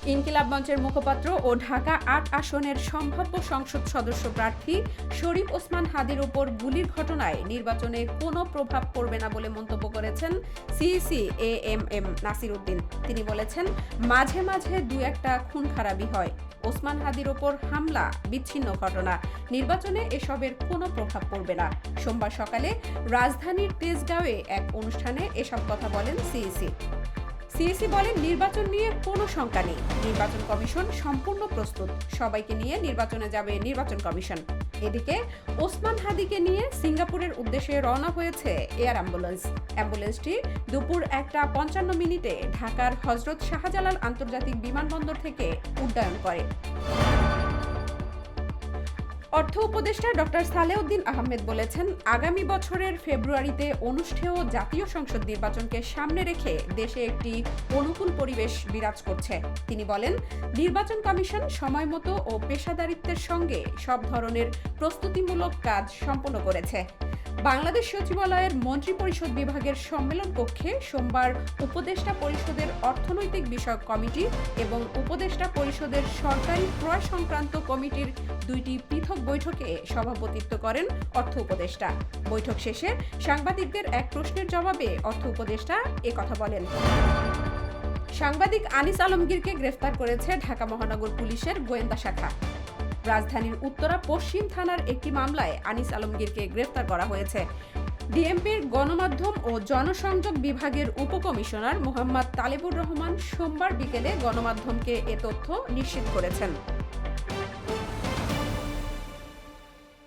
ইনকিলাব মঞ্চের মুখপাত্র ও ঢাকা ৮ আসনের সম্ভাব্য সংসদ সদস্য প্রার্থী শরীফ ওসমান হাদীর ওপর গুলির ঘটনায় নির্বাচনে কোনো প্রভাব পড়বে না বলে মন্তব্য করেছেন সিইসি এএমএম নাসির উদ্দিন। তিনি বলেছেন, মাঝে মাঝে দু একটা খুন খারাপি হয়। ওসমান হাদীর ওপর হামলা বিচ্ছিন্ন ঘটনা, নির্বাচনে এসবের কোনো প্রভাব পড়বে না। সোমবার সকালে রাজধানীর তেজগাঁওয়ে এক অনুষ্ঠানে এসব কথা বলেন সিইসি বলেন, নির্বাচন নিয়ে কোনো শঙ্কা নেই। নির্বাচন কমিশন সম্পূর্ণ প্রস্তুত। সবাইকে নিয়ে নির্বাচনে যাবে নির্বাচন কমিশন। এদিকে ওসমান হাদীকে নিয়ে সিঙ্গাপুরের উদ্দেশ্যে রওনা হয়েছে এয়ার অ্যাম্বুলেন্সটি দুপুর 1:55 ঢাকার হযরত শাহজালাল আন্তর্জাতিক বিমানবন্দর থেকে উড্ডয়ন করে। অর্থ উপদেষ্টা ডক্টর সালেউদ্দিন আহমেদ বলেছেন, আগামী বছরের ফেব্রুয়ারিতে অনুষ্ঠেয় জাতীয় সংসদ নির্বাচনকে সামনে রেখে দেশে একটি অনুকূল পরিবেশ বিরাজ করছে। তিনি বলেন, নির্বাচন কমিশন সময়মতো ও পেশাদারিত্বের সঙ্গে সব ধরনের প্রস্তুতিমূলক কাজ সম্পন্ন করেছে। বাংলাদেশ সচিবালয়ের মন্ত্রিপরিষদ বিভাগের সম্মেলন কক্ষে সোমবার উপদেষ্টা পরিষদের অর্থনৈতিক বিষয়ক কমিটি এবং উপদেষ্টা পরিষদের সরকারি ক্রয় সংক্রান্ত কমিটির দুইটি পৃথক বৈঠকে সভাপতিত্ব করেন অর্থ উপদেষ্টা। বৈঠক শেষে সাংবাদিকদের এক প্রশ্নের জবাবে অর্থ উপদেষ্টা একথা বলেন। সাংবাদিক আনিস আলমগীরকে গ্রেফতার করেছে ঢাকা মহানগর পুলিশের গোয়েন্দা শাখা। রাজধানীর উত্তরা পশ্চিম থানার একটি মামলায় আনিস আলমগীরকে গ্রেফতার করা হয়েছে। ডিএমপির গণমাধ্যম ও জনসংযোগ বিভাগের উপকমিশনার মোহাম্মদ তালেবুর রহমান সোমবার বিকেলে গণমাধ্যমকে এ তথ্য নিশ্চিত করেছেন।